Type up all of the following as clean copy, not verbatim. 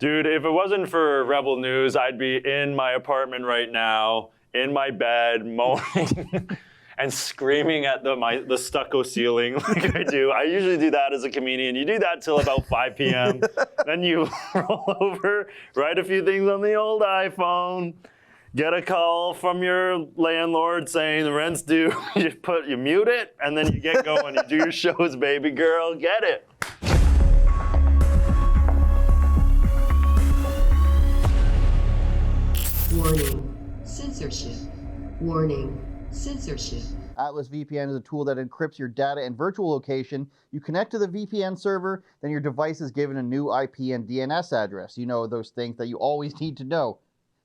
Dude, if it wasn't for Rebel News, I'd be in my apartment right now, in my bed, moaning and screaming at the stucco ceiling like I do. I usually do that as a comedian. You do that till about 5 p.m. Then you roll over, write a few things on the old iPhone, get a call from your landlord saying the rent's due. You mute it, and then you get going. You do your shows, baby girl. Get it. Warning, censorship. Warning, censorship. Atlas VPN is a tool that encrypts your data and virtual location. You connect to the VPN server, then your device is given a new IP and DNS address. You know, those things that you always need to know.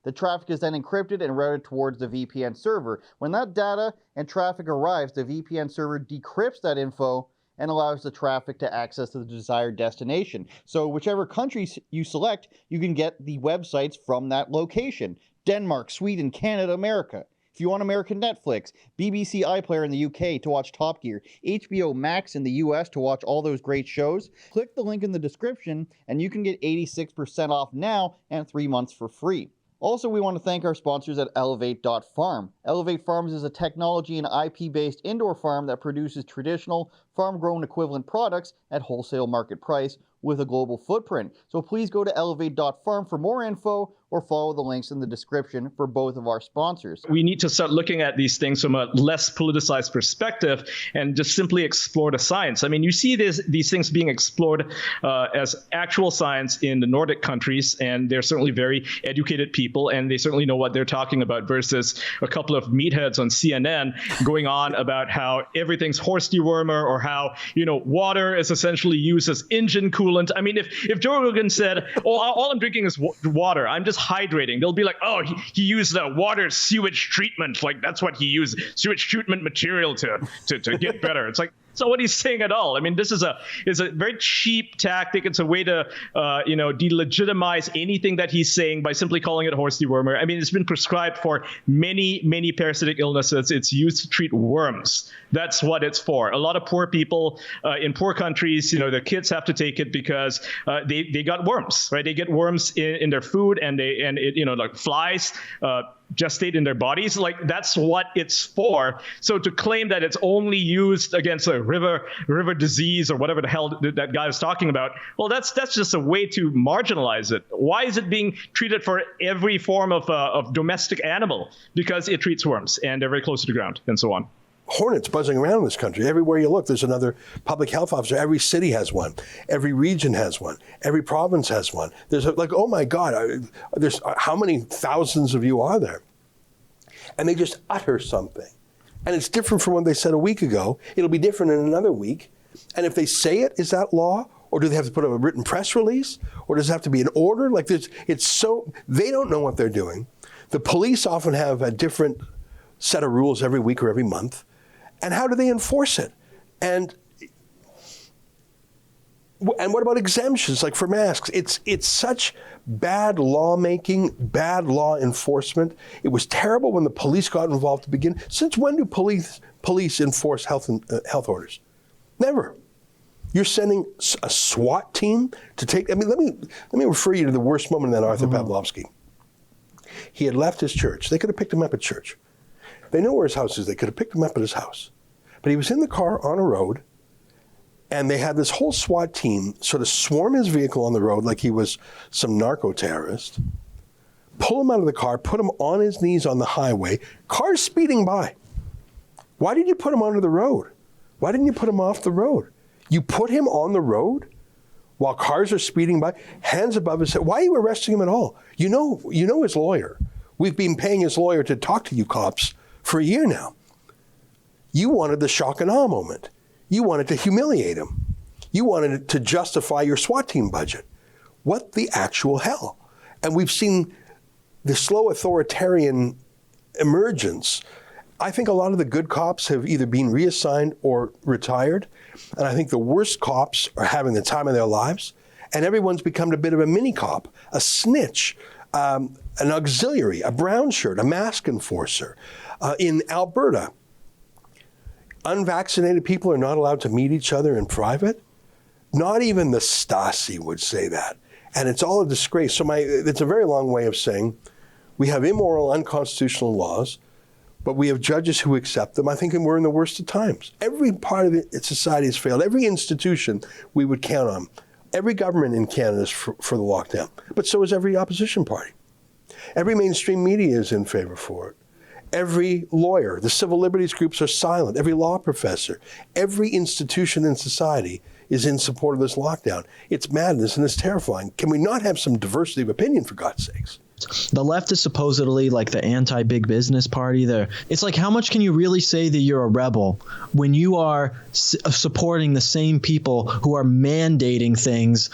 The traffic is then encrypted and routed towards the VPN server. When that data and traffic arrives, the VPN server decrypts that info and allows the traffic to access the desired destination. So whichever country you select, you can get the websites from that location. Denmark, Sweden, Canada, America. If you want American Netflix, BBC iPlayer in the UK to watch Top Gear, HBO Max in the US to watch all those great shows, click the link in the description and you can get 86% off now and 3 months for free. Also, we want to thank our sponsors at Elevate.Farm. Elevate.Farm is a technology and IP-based indoor farm that produces traditional farm-grown equivalent products at wholesale market price with a global footprint. So please go to Elevate.Farm for more info or follow the links in the description for both of our sponsors. We need to start looking at these things from a less politicized perspective and just simply explore the science. I mean, you see these things being explored as actual science in the Nordic countries, and they're certainly very educated people, and they certainly know what they're talking about versus a couple of meatheads on CNN going on about how everything's horse dewormer or how, water is essentially used as engine coolant. I mean, if Joe Rogan said, oh, all I'm drinking is water, I'm just hydrating, they'll be like, oh, he used water sewage treatment. Like, that's what he used, sewage treatment material to get better. It's like, so what he's saying at all. I mean, this is a very cheap tactic. It's a way to, delegitimize anything that he's saying by simply calling it horse dewormer. I mean, it's been prescribed for many, many parasitic illnesses. It's used to treat worms. That's what it's for. A lot of poor people in poor countries, their kids have to take it because they got worms, right? They get worms in their food, and like flies. Gestate in their bodies. Like, that's what it's for. So to claim that it's only used against a river disease or whatever the hell that guy is talking about, well, that's just a way to marginalize it. Why is it being treated for every form of domestic animal? Because it treats worms and they're very close to the ground and so on. Hornets buzzing around in this country. Everywhere you look, there's another public health officer. Every city has one. Every region has one. Every province has one. There's oh my God, there's how many thousands of you are there? And they just utter something. And it's different from what they said a week ago. It'll be different in another week. And if they say it, is that law? Or do they have to put up a written press release? Or does it have to be an order? Like, they don't know what they're doing. The police often have a different set of rules every week or every month. And how do they enforce it? And what about exemptions, like for masks? It's such bad lawmaking, bad law enforcement. It was terrible when the police got involved to begin. Since when do police enforce health orders? Never. You're sending a SWAT team to take. I mean, let me refer you to the worst moment in that Arthur Pavlovsky. He had left his church. They could have picked him up at church. They know where his house is. They could have picked him up at his house. But he was in the car on a road, and they had this whole SWAT team sort of swarm his vehicle on the road like he was some narco-terrorist, pull him out of the car, put him on his knees on the highway, cars speeding by. Why did you put him onto the road? Why didn't you put him off the road? You put him on the road while cars are speeding by, hands above his head. Why are you arresting him at all? You know his lawyer. We've been paying his lawyer to talk to you cops for a year now. You wanted the shock and awe moment. You wanted to humiliate him. You wanted to justify your SWAT team budget. What the actual hell? And we've seen the slow authoritarian emergence. I think a lot of the good cops have either been reassigned or retired. And I think the worst cops are having the time of their lives. And everyone's become a bit of a mini cop, a snitch, an auxiliary, a brown shirt, a mask enforcer. In Alberta, unvaccinated people are not allowed to meet each other in private. Not even the Stasi would say that. And it's all a disgrace. So it's a very long way of saying we have immoral, unconstitutional laws, but we have judges who accept them. I think we're in the worst of times. Every part of society has failed. Every institution we would count on. Every government in Canada is for the lockdown, but so is every opposition party. Every mainstream media is in favor for it. Every lawyer, the civil liberties groups are silent. Every law professor, every institution in society is in support of this lockdown. It's madness and it's terrifying. Can we not have some diversity of opinion, for God's sakes? The left is supposedly like the anti-big business party. It's like, how much can you really say that you're a rebel when you are supporting the same people who are mandating things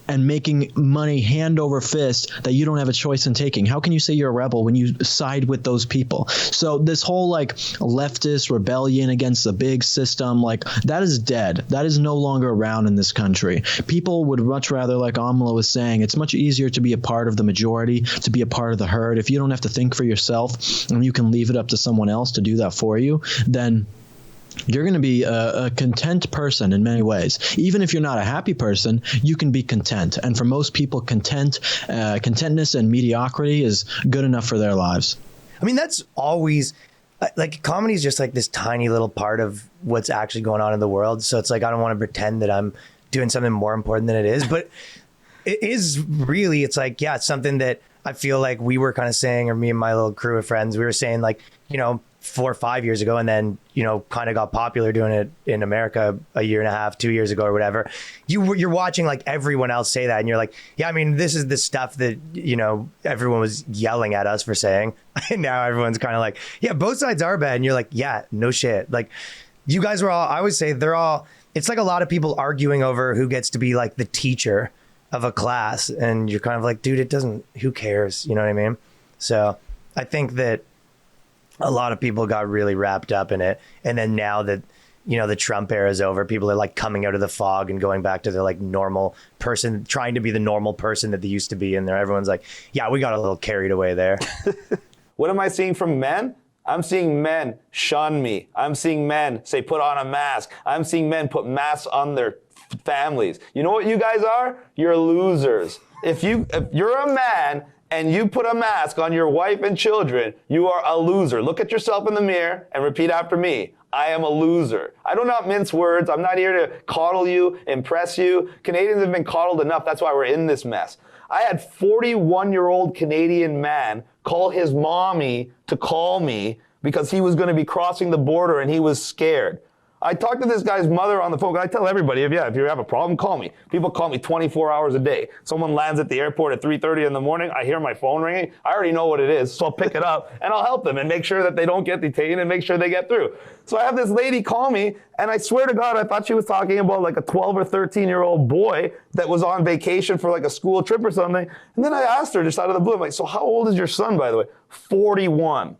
and making money hand over fist that you don't have a choice in taking? How can you say you're a rebel when you side with those people? So this whole like leftist rebellion against the big system, like that is dead. That is no longer around in this country. People would much rather, like Amala was saying, it's much easier to be a part of the majority, to be a part of the herd. If you don't have to think for yourself and you can leave it up to someone else to do that for you, then you're going to be a content person in many ways. Even if you're not a happy person, you can be content. And for most people, contentness and mediocrity is good enough for their lives. I mean, that's always like comedy is just like this tiny little part of what's actually going on in the world. So it's like, I don't want to pretend that I'm doing something more important than it is, but it is really, it's like, yeah, it's something that I feel like we were kind of saying, or me and my little crew of friends, we were saying like, 4 or 5 years ago, and then, kind of got popular doing it in America a year and a half, 2 years ago or whatever. You're watching like everyone else say that, and you're like, yeah, I mean, this is the stuff that, everyone was yelling at us for saying. And now everyone's kind of like, yeah, both sides are bad. And you're like, yeah, no shit. Like, you guys were all, I would say it's like a lot of people arguing over who gets to be like the teacher of a class. And you're kind of like, dude, who cares? You know what I mean? So I think that a lot of people got really wrapped up in it. And then now that, the Trump era is over, people are like coming out of the fog and going back to their like normal person, trying to be the normal person that they used to be. And everyone's like, yeah, we got a little carried away there. What am I seeing from men? I'm seeing men shun me. I'm seeing men say, put on a mask. I'm seeing men put masks on their families. You know what you guys are? You're losers. If you're a man and you put a mask on your wife and children, you are a loser. Look at yourself in the mirror and repeat after me. I am a loser. I do not mince words. I'm not here to coddle you, impress you. Canadians have been coddled enough. That's why we're in this mess. I had 41-year-old Canadian man call his mommy to call me because he was going to be crossing the border and he was scared. I talked to this guy's mother on the phone. I tell everybody, if you have a problem, call me. People call me 24 hours a day. Someone lands at the airport at 3:30 in the morning. I hear my phone ringing. I already know what it is, so I'll pick it up and I'll help them and make sure that they don't get detained and make sure they get through. So I have this lady call me, and I swear to God, I thought she was talking about like a 12 or 13-year-old boy that was on vacation for like a school trip or something. And then I asked her just out of the blue, I'm like, so how old is your son, by the way? 41.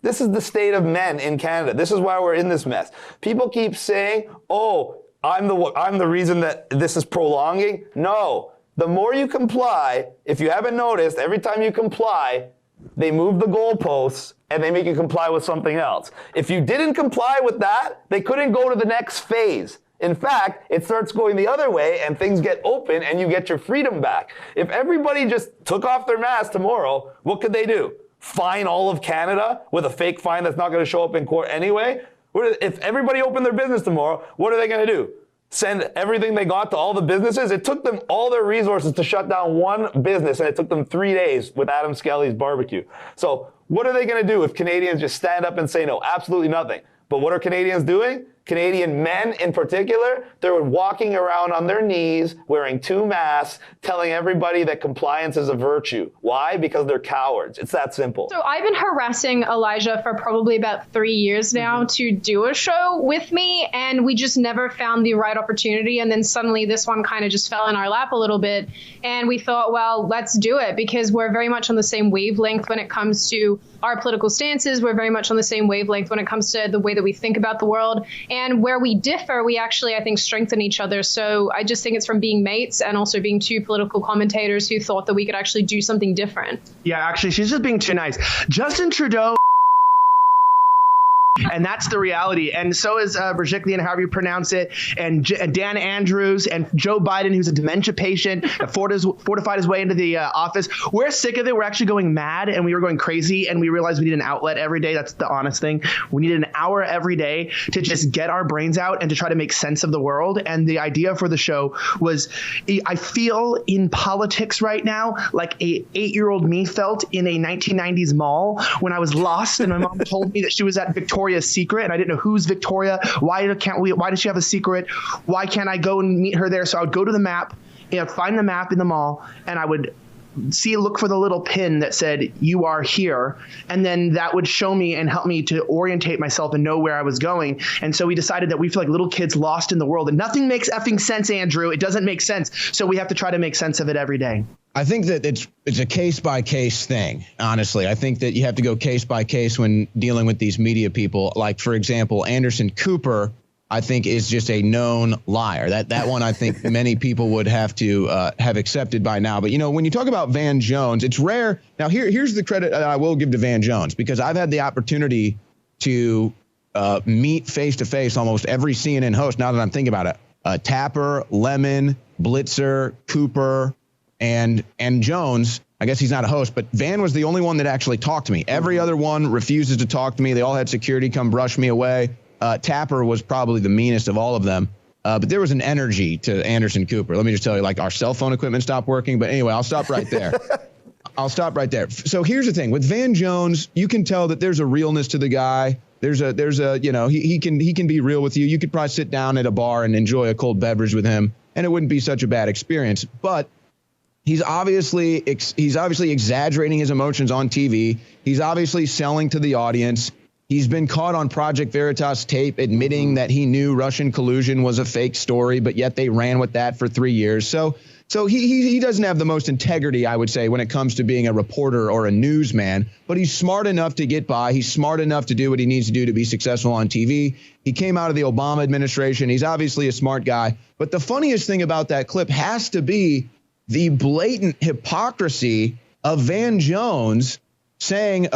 This is the state of men in Canada. This is why we're in this mess. People keep saying, oh, I'm the reason that this is prolonging. No, the more you comply, if you haven't noticed, every time you comply, they move the goalposts and they make you comply with something else. If you didn't comply with that, they couldn't go to the next phase. In fact, it starts going the other way and things get open and you get your freedom back. If everybody just took off their mask tomorrow, what could they do? Fine all of Canada with a fake fine that's not going to show up in court anyway? If everybody opened their business tomorrow, what are they going to do? Send everything they got to all the businesses? It took them all their resources to shut down one business, and it took them 3 days with Adam Skelly's barbecue. So what are they going to do if Canadians just stand up and say no? Absolutely nothing. But what are Canadians doing? Canadian men in particular, they're walking around on their knees, wearing 2 masks, telling everybody that compliance is a virtue. Why? Because they're cowards. It's that simple. So I've been harassing Elijah for probably about 3 years now to do a show with me, and we just never found the right opportunity. And then suddenly this one kind of just fell in our lap a little bit. And we thought, well, let's do it because we're very much on the same wavelength when it comes to our political stances. We're very much on the same wavelength when it comes to the way that we think about the world. And where we differ, we actually, I think, strengthen each other. So I just think it's from being mates and also being 2 political commentators who thought that we could actually do something different. Yeah, actually, she's just being too nice. Justin Trudeau And that's the reality. And so is Bezirgan, however you pronounce it, and Dan Andrews and Joe Biden, who's a dementia patient, fortified his way into the office. We're sick of it. We're actually going mad, and we were going crazy, and we realized we need an outlet every day. That's the honest thing. We needed an hour every day to just get our brains out and to try to make sense of the world. And the idea for the show was, I feel in politics right now like a 8-year-old me felt in a 1990s mall when I was lost and my mom told me that she was at Victoria's Secret and I didn't know who's Victoria. Why does she have a secret? Why can't I go and meet her there? So I would go to the map, find the map in the mall, and I would look for the little pin that said, "You are here." And then that would show me and help me to orientate myself and know where I was going. And so we decided that we feel like little kids lost in the world and nothing makes effing sense, Andrew. It doesn't make sense. So we have to try to make sense of it every day. I think that it's a case by case thing. Honestly, I think that you have to go case by case when dealing with these media people. Like, for example, Anderson Cooper, I think, is just a known liar. That one I think many people would have to have accepted by now. But, when you talk about Van Jones, it's rare. Now, here's the credit I will give to Van Jones, because I've had the opportunity to meet face to face almost every CNN host. Now that I'm thinking about it, Tapper, Lemon, Blitzer, Cooper, and Jones. I guess he's not a host, but Van was the only one that actually talked to me. Every other one refuses to talk to me. They all had security come brush me away. Tapper was probably the meanest of all of them. But there was an energy to Anderson Cooper. Let me just tell you, like, our cell phone equipment stopped working. But anyway, I'll stop right there. So here's the thing. With Van Jones, you can tell that there's a realness to the guy. There's a he can be real with you. You could probably sit down at a bar and enjoy a cold beverage with him, and it wouldn't be such a bad experience. But he's obviously exaggerating his emotions on TV. He's obviously selling to the audience. He's been caught on Project Veritas tape admitting that he knew Russian collusion was a fake story, but yet they ran with that for 3 years. So he doesn't have the most integrity, I would say, when it comes to being a reporter or a newsman, but he's smart enough to get by. He's smart enough to do what he needs to do to be successful on TV. He came out of the Obama administration. He's obviously a smart guy. But the funniest thing about that clip has to be the blatant hypocrisy of Van Jones saying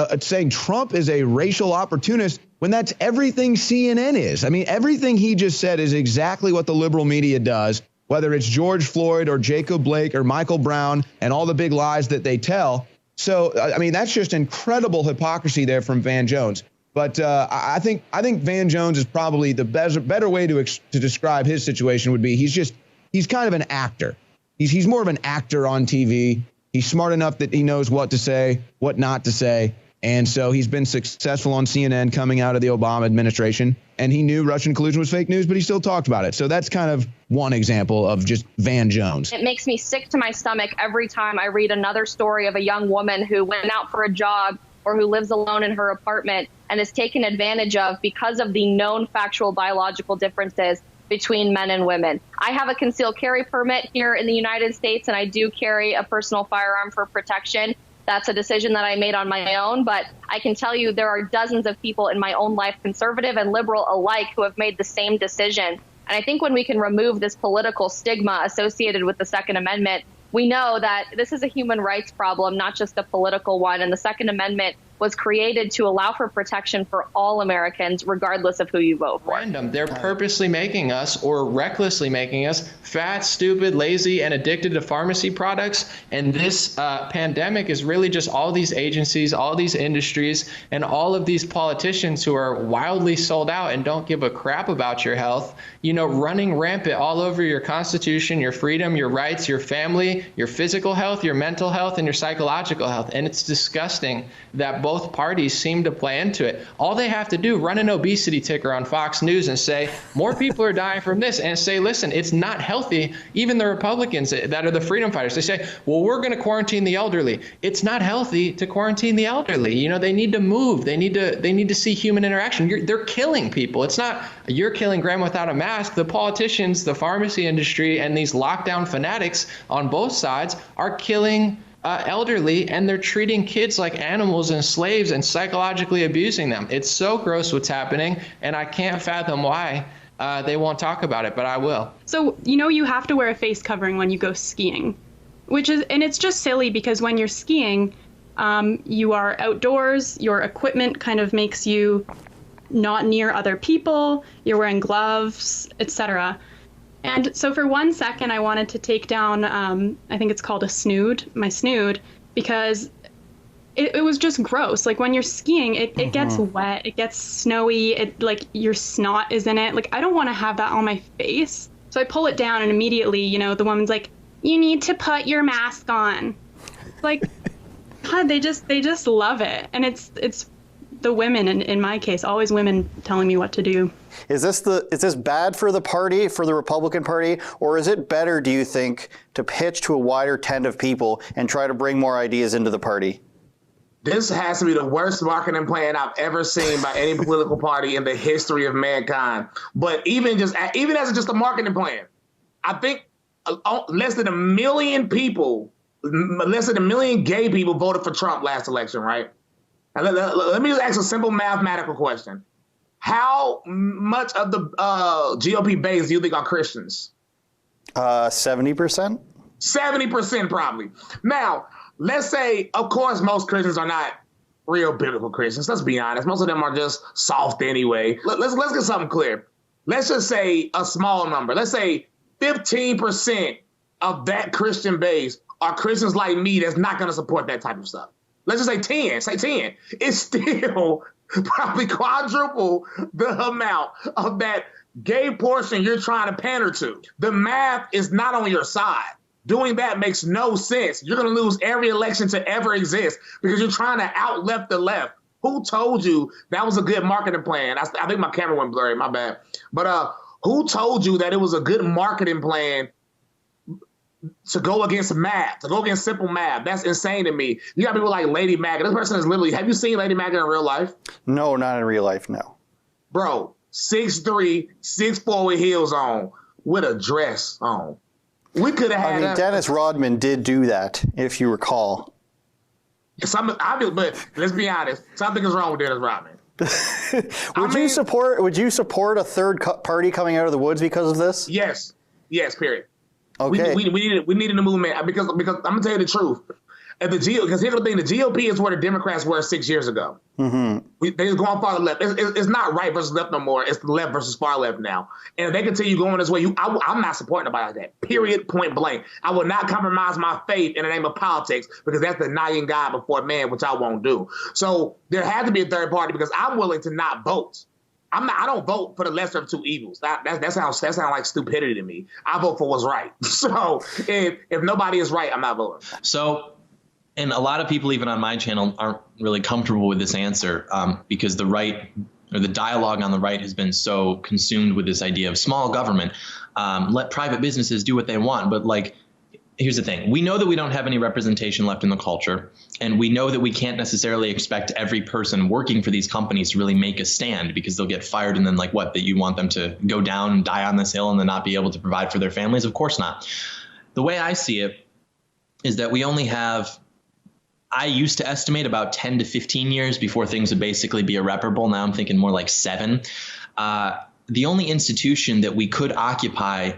Trump is a racial opportunist when that's everything CNN is. I mean, everything he just said is exactly what the liberal media does, whether it's George Floyd or Jacob Blake or Michael Brown and all the big lies that they tell. So, I mean, that's just incredible hypocrisy there from Van Jones. But I think Van Jones is probably the better way to describe his situation would be he's kind of an actor. He's more of an actor on TV. He's smart enough that he knows what to say, what not to say. And so he's been successful on CNN coming out of the Obama administration. And he knew Russian collusion was fake news, but he still talked about it. So that's kind of one example of just Van Jones. It makes me sick to my stomach every time I read another story of a young woman who went out for a jog or who lives alone in her apartment and is taken advantage of because of the known factual biological differences between men and women. I have a concealed carry permit here in the United States, and I do carry a personal firearm for protection. That's a decision that I made on my own, but I can tell you there are dozens of people in my own life, conservative and liberal alike, who have made the same decision. And I think when we can remove this political stigma associated with the Second Amendment, we know that this is a human rights problem, not just a political one. And the Second Amendment was created to allow for protection for all Americans, regardless of who you vote for. They're purposely making us, or recklessly making us, fat, stupid, lazy, and addicted to pharmacy products. And this pandemic is really just all these agencies, all these industries, and all of these politicians who are wildly sold out and don't give a crap about your health, running rampant all over your Constitution, your freedom, your rights, your family, your physical health, your mental health, and your psychological health. And it's disgusting that both parties seem to play into it. All they have to do, run an obesity ticker on Fox News and say, more people are dying from this, and say, listen, it's not healthy. Even the Republicans that are the freedom fighters, they say, well, we're going to quarantine the elderly. It's not healthy to quarantine the elderly. They need to move. They need to see human interaction. They're killing people. It's not you're killing grandma without a mask. The politicians, the pharmacy industry, and these lockdown fanatics on both sides are killing elderly, and they're treating kids like animals and slaves and psychologically abusing them. It's so gross what's happening, and I can't fathom why they won't talk about it, but I will. So, you have to wear a face covering when you go skiing, and it's just silly because when you're skiing, you are outdoors, your equipment kind of makes you not near other people, you're wearing gloves, etc. And so for 1 second, I wanted to take down, I think it's called a snood, my snood, because it was just gross. Like when you're skiing, it gets wet, it gets snowy, it like your snot is in it. Like I don't want to have that on my face. So I pull it down and immediately, you know, the woman's like, you need to put your mask on. Like, God, they just love it. And it's the women, in my case, always women telling me what to do. Is this bad for the party, for the Republican Party, or is it better, do you think, to pitch to a wider tent of people and try to bring more ideas into the party? This has to be the worst marketing plan I've ever seen by any political party in the history of mankind. But even as just a marketing plan, I think less than 1 million people, less than 1 million gay people voted for Trump last election, right? And let me just ask a simple mathematical question. How much of the GOP base do you think are Christians? 70%? 70% probably. Now, let's say, of course, most Christians are not real biblical Christians. Let's be honest. Most of them are just soft anyway. Let's get something clear. Let's just say a small number. Let's say 15% of that Christian base are Christians like me that's not going to support that type of stuff. Let's just say 10. Say 10. It's still probably quadruple the amount of that gay portion you're trying to pander to. The math is not on your side. Doing that makes no sense. You're going to lose every election to ever exist because you're trying to out-left the left. Who told you that was a good marketing plan? I think my camera went blurry, my bad. But who told you that it was a good marketing plan to go against math, to go against simple math? That's insane to me. You got people like Lady Maga. This person is literally, have you seen Lady Maga in real life? No, not in real life, no. Bro, 6'3", 6'4" with heels on, with a dress on. We could have had. Dennis Rodman did do that, if you recall. But let's be honest, something is wrong with Dennis Rodman. Would you support a third party coming out of the woods because of this? Yes, period. Okay. We needed a movement because I'm gonna tell you the truth. Because here's the thing: the GOP is where the Democrats were 6 years ago. Mm-hmm. They're going far left. It's not right versus left no more. It's the left versus far left now. And if they continue going this way, I'm not supporting nobody like that. Period. Point blank. I will not compromise my faith in the name of politics because that's denying God before man, which I won't do. So there had to be a third party because I'm willing to not vote. I don't vote for the lesser of two evils. That sounds like stupidity to me. I vote for what's right. So if nobody is right, I'm not voting. So. And a lot of people, even on my channel, aren't really comfortable with this answer because the right or the dialogue on the right has been so consumed with this idea of small government. Let private businesses do what they want. But like, here's the thing. We know that we don't have any representation left in the culture. And we know that we can't necessarily expect every person working for these companies to really make a stand because they'll get fired. And then like what, that you want them to go down and die on this hill and then not be able to provide for their families? Of course not. The way I see it is that we only have, I used to estimate about 10 to 15 years before things would basically be irreparable. Now I'm thinking more like 7. The only institution that we could occupy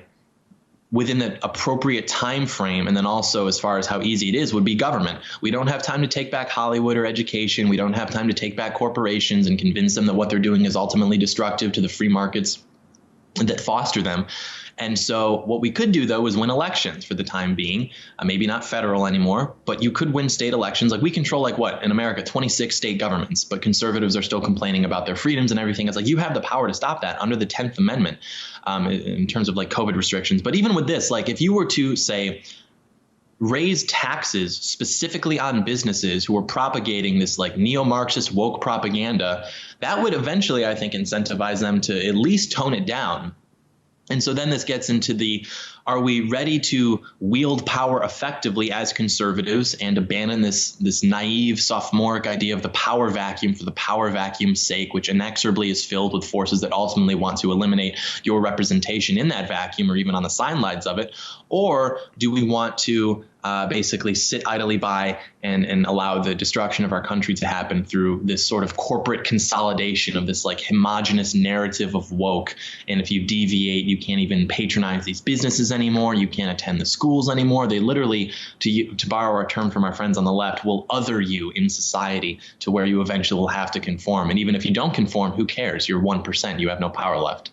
within the appropriate time frame, and then also as far as how easy it is, would be government. We don't have time to take back Hollywood or education. We don't have time to take back corporations and convince them that what they're doing is ultimately destructive to the free markets that foster them. And so what we could do, though, is win elections for the time being, maybe not federal anymore, but you could win state elections. Like we control like what in America, 26 state governments, but conservatives are still complaining about their freedoms and everything. It's like you have the power to stop that under the 10th Amendment in terms of like COVID restrictions. But even with this, like if you were to say raise taxes specifically on businesses who are propagating this like neo-Marxist woke propaganda, that would eventually, I think, incentivize them to at least tone it down. And so then this gets into the, are we ready to wield power effectively as conservatives and abandon this naive sophomoric idea of the power vacuum for the power vacuum's sake, which inexorably is filled with forces that ultimately want to eliminate your representation in that vacuum or even on the sidelines of it? Or do we want to basically sit idly by and allow the destruction of our country to happen through this sort of corporate consolidation of this like homogenous narrative of woke. And if you deviate, you can't even patronize these businesses anymore. You can't attend the schools anymore. They literally, to borrow a term from our friends on the left, will other you in society to where you eventually will have to conform. And even if you don't conform, who cares? You're 1%. You have no power left.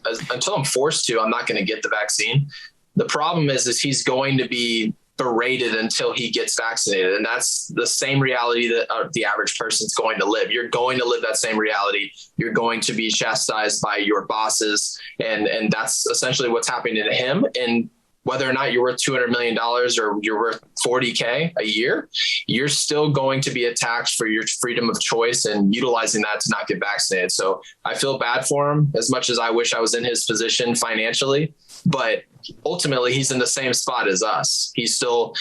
Until I'm forced to, I'm not going to get the vaccine. The problem is he's going to be berated until he gets vaccinated. And that's the same reality that the average person's going to live. You're going to live that same reality. You're going to be chastised by your bosses. And that's essentially what's happening to him. And whether or not you're worth $200 million or you're worth $40K a year, you're still going to be attacked for your freedom of choice and utilizing that to not get vaccinated. So I feel bad for him as much as I wish I was in his position financially, but ultimately he's in the same spot as us. He's still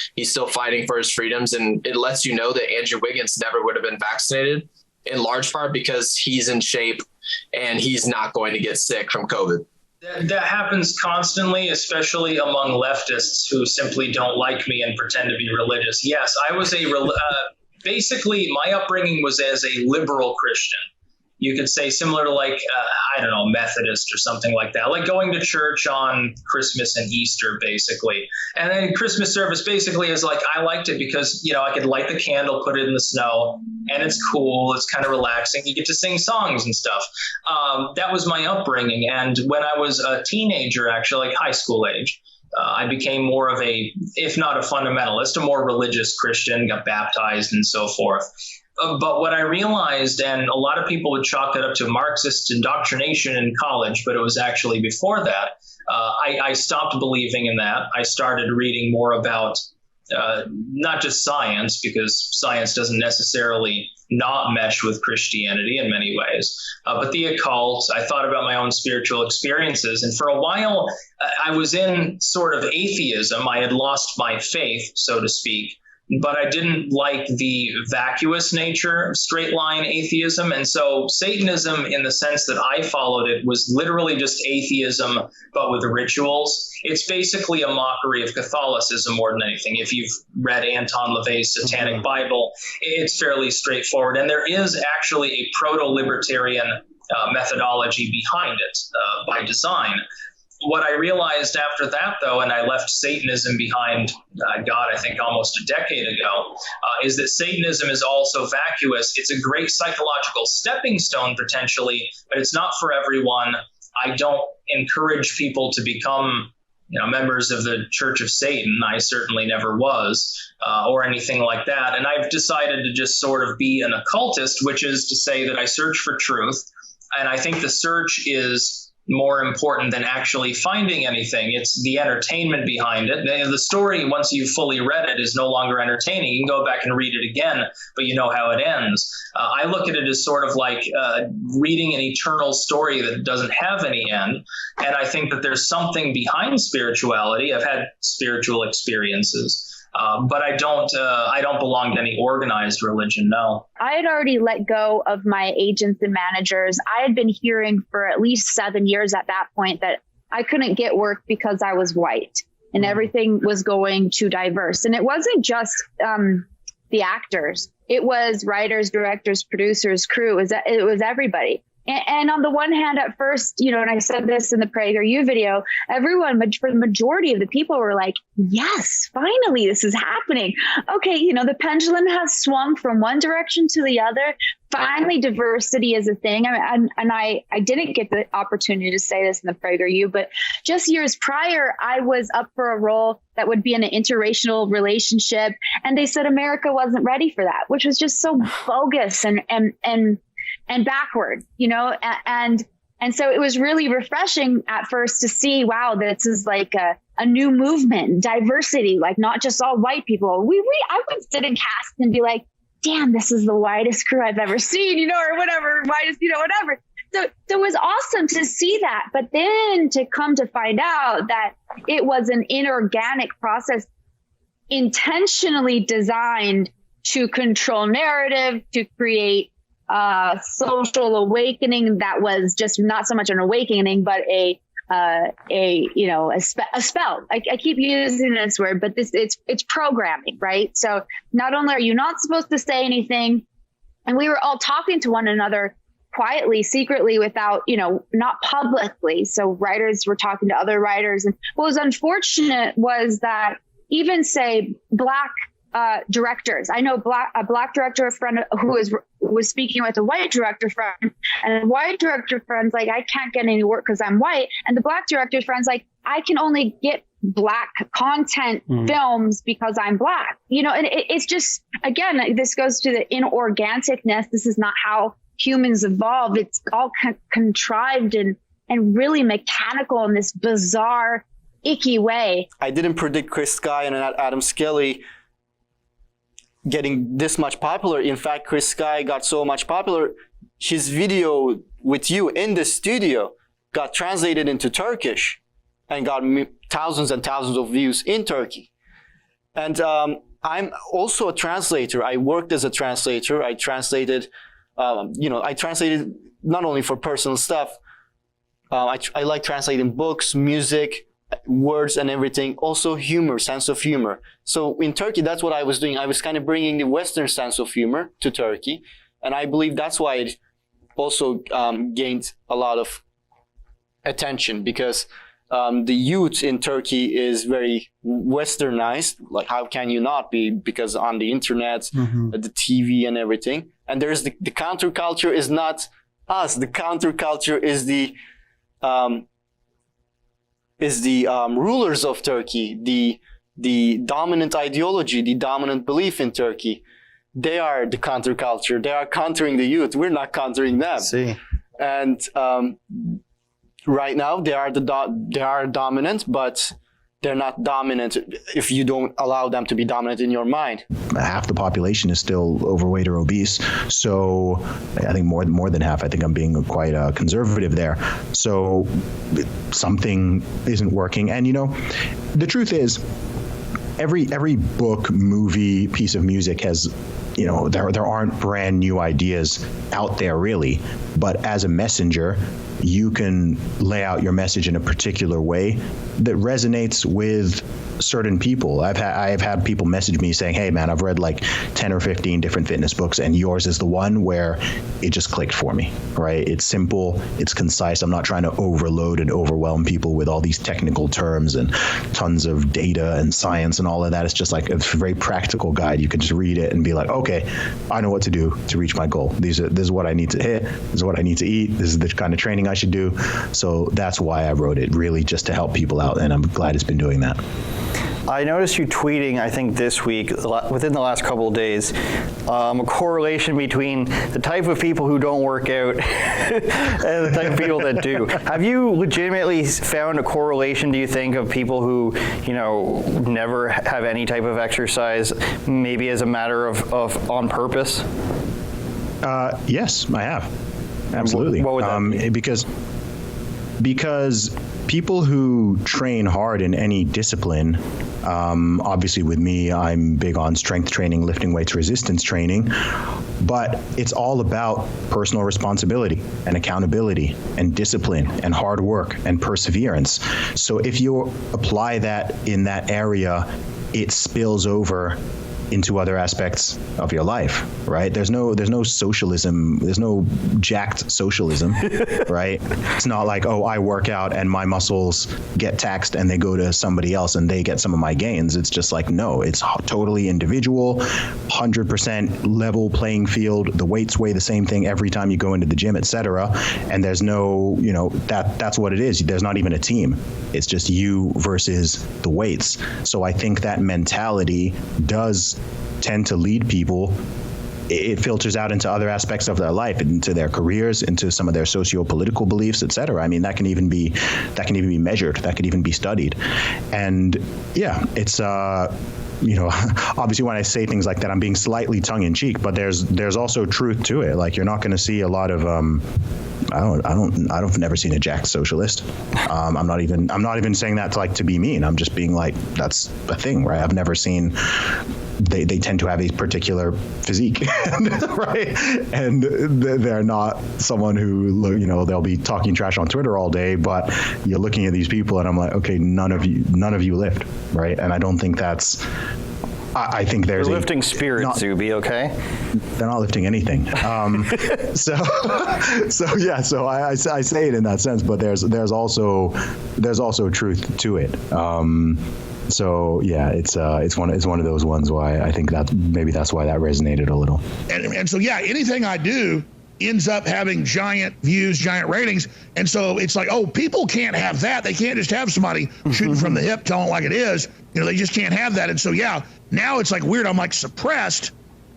fighting for his freedoms. And it lets you know that Andrew Wiggins never would have been vaccinated, in large part because he's in shape and he's not going to get sick from COVID. That happens constantly, especially among leftists who simply don't like me and pretend to be religious. Yes, I was basically my upbringing was as a liberal Christian. You could say similar to like, I don't know, Methodist or something like that, like going to church on Christmas and Easter, basically. And then Christmas service basically is like, I liked it because, I could light the candle, put it in the snow, and it's cool. It's kind of relaxing. You get to sing songs and stuff. That was my upbringing. And when I was a teenager, actually, like high school age, I became more of if not a fundamentalist, a more religious Christian, got baptized and so forth. But what I realized, and a lot of people would chalk that up to Marxist indoctrination in college, but it was actually before that. I stopped believing in that. I started reading more about not just science, because science doesn't necessarily not mesh with Christianity in many ways, but the occult. I thought about my own spiritual experiences. And for a while, I was in sort of atheism. I had lost my faith, so to speak. But I didn't like the vacuous nature of straight line atheism. And so Satanism, in the sense that I followed it, was literally just atheism, but with rituals. It's basically a mockery of Catholicism more than anything. If you've read Anton LaVey's Satanic Bible, it's fairly straightforward. And there is actually a proto-libertarian methodology behind it by design. What I realized after that, though, and I left Satanism behind, I think almost a decade ago, is that Satanism is also vacuous. It's a great psychological stepping stone, potentially, but it's not for everyone. I don't encourage people to become members of the Church of Satan. I certainly never was, or anything like that. And I've decided to just sort of be an occultist, which is to say that I search for truth. And I think the search is more important than actually finding anything. It's the entertainment behind it. The story, once you've fully read it, is no longer entertaining. You can go back and read it again, but you know how it ends. I look at it as sort of like reading an eternal story that doesn't have any end. And I think that there's something behind spirituality. I've had spiritual experiences. But I don't belong to any organized religion, no. I had already let go of my agents and managers. I had been hearing for at least 7 years at that point that I couldn't get work because I was white and everything was going too diverse. And it wasn't just the actors. It was writers, directors, producers, crew. It was everybody. And on the one hand, at first, and I said this in the PragerU video, everyone, for the majority of the people were like, yes, finally, this is happening. Okay, the pendulum has swung from one direction to the other. Finally, diversity is a thing. I didn't get the opportunity to say this in the PragerU, but just years prior, I was up for a role that would be in an interracial relationship. And they said America wasn't ready for that, which was just so bogus and backward, and so it was really refreshing at first to see, wow, this is like a new movement, diversity, like not just all white people. I would sit in cast and be like, damn, this is the whitest crew I've ever seen, or whatever, whitest, whatever. So it was awesome to see that, but then to come to find out that it was an inorganic process intentionally designed to control narrative, to create social awakening that was just not so much an awakening, but a a spell. I keep using this word, but it's programming, right? So not only are you not supposed to say anything, and we were all talking to one another quietly, secretly, without, not publicly. So writers were talking to other writers. And what was unfortunate was that even, say, Black directors, I know a Black director friend who was speaking with a white director friend, and the white director friend's like, I can't get any work because I'm white. And the Black director friend's like, I can only get Black content films because I'm Black. And it's just, again, this goes to the inorganicness. This is not how humans evolved. It's all contrived and really mechanical in this bizarre, icky way. I didn't predict Chris Sky and Adam Skelly getting this much popular. In fact, Chris Sky got so much popular, his video with you in the studio got translated into Turkish and got thousands and thousands of views in Turkey. And I'm also a translator. I worked as a translator. I translated I translated not only for personal stuff. I like translating books, music, words, and everything. Also humor, sense of humor. So in Turkey, that's what I was doing. I was kind of bringing the Western sense of humor to Turkey. And I believe that's why it also gained a lot of attention, because the youth in Turkey is very westernized. Like, how can you not be? Because on the internet, the TV and everything. And there's the counterculture is not us. The counterculture is the rulers of Turkey, the dominant ideology, the dominant belief in Turkey. They are the counterculture. They are countering the youth. We're not countering them. See. And right now they are dominant, but they're not dominant if you don't allow them to be dominant in your mind. Half the population is still overweight or obese. So I think more than half. I think I'm being quite conservative there. So something isn't working. And the truth is, every book, movie, piece of music has, there aren't brand new ideas out there really. But as a messenger, you can lay out your message in a particular way that resonates with certain people. I've had people message me saying, hey man, I've read like 10 or 15 different fitness books, and yours is the one where it just clicked for me, right? It's simple, it's concise. I'm not trying to overload and overwhelm people with all these technical terms and tons of data and science and all of that. It's just like a very practical guide. You can just read it and be like, okay, I know what to do to reach my goal. This is what I need to hit. This is what I need to eat. This is the kind of training I should do. So that's why I wrote it, really just to help people out. And I'm glad it's been doing that. I noticed you tweeting, I think this week, within the last couple of days, a correlation between the type of people who don't work out and the type of people that do. Have you legitimately found a correlation, do you think, of people who, never have any type of exercise, maybe as a matter of on purpose? Yes, I have. Absolutely. What would that be? Because people who train hard in any discipline, obviously with me, I'm big on strength training, lifting weights, resistance training, but it's all about personal responsibility and accountability and discipline and hard work and perseverance. So if you apply that in that area, it spills over into other aspects of your life, right? There's no socialism. There's no jacked socialism, right? It's not like, oh, I work out and my muscles get taxed and they go to somebody else and they get some of my gains. It's just like, no, it's totally individual, 100% level playing field. The weights weigh the same thing every time you go into the gym, etc. And there's no, that's what it is. There's not even a team. It's just you versus the weights. So I think that mentality does tend to lead people. It filters out into other aspects of their life, into their careers, into some of their socio-political beliefs, etc. I mean, that can even be measured. That could even be studied. And yeah, it's obviously when I say things like that, I'm being slightly tongue-in-cheek, but there's also truth to it. Like, you're not going to see a lot of I've never seen a jacked socialist. I'm not even saying that to be mean. I'm just being like, that's a thing, right? I've never seen they tend to have a particular physique, right? And they're not someone who, you know, they'll be talking trash on Twitter all day, but you're looking at these people and I'm like, okay, none of you lift, right? And I don't think that's, I think there's They're lifting spirit, Zuby, okay? They're not lifting anything. So I say it in that sense, but there's also truth to it. So yeah, it's one of those ones why I think that maybe that's why that resonated a little. And so yeah, anything I do ends up having giant views, giant ratings, and so it's like, oh, people can't have that. They can't just have somebody shooting from the hip, telling it like it is. You know, they just can't have that. And so yeah, now it's like weird. I'm like suppressed,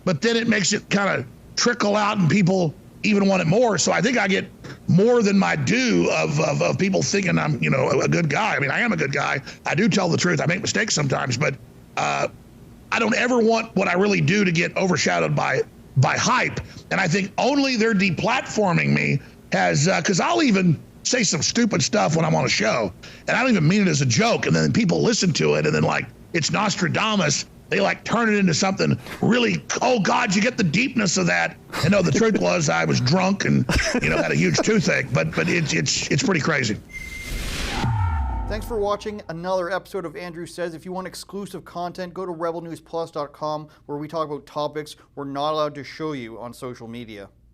but then it makes it kind of trickle out, and people even want it more. So I think I get more than my due of people thinking I'm, you know, a good guy. I mean, I am a good guy. I do tell the truth. I make mistakes sometimes, but I don't ever want what I really do to get overshadowed by hype. And I think only their deplatforming me has, because I'll even say some stupid stuff when I'm on a show, and I don't even mean it as a joke, and then people listen to it, and then like it's Nostradamus. They like turn it into something really, oh God, you get the deepness of that. And no, the truth was I was drunk and, you know, had a huge toothache, but it's pretty crazy. Thanks for watching another episode of Andrew Says. If you want exclusive content, go to rebelnewsplus.com, where we talk about topics we're not allowed to show you on social media.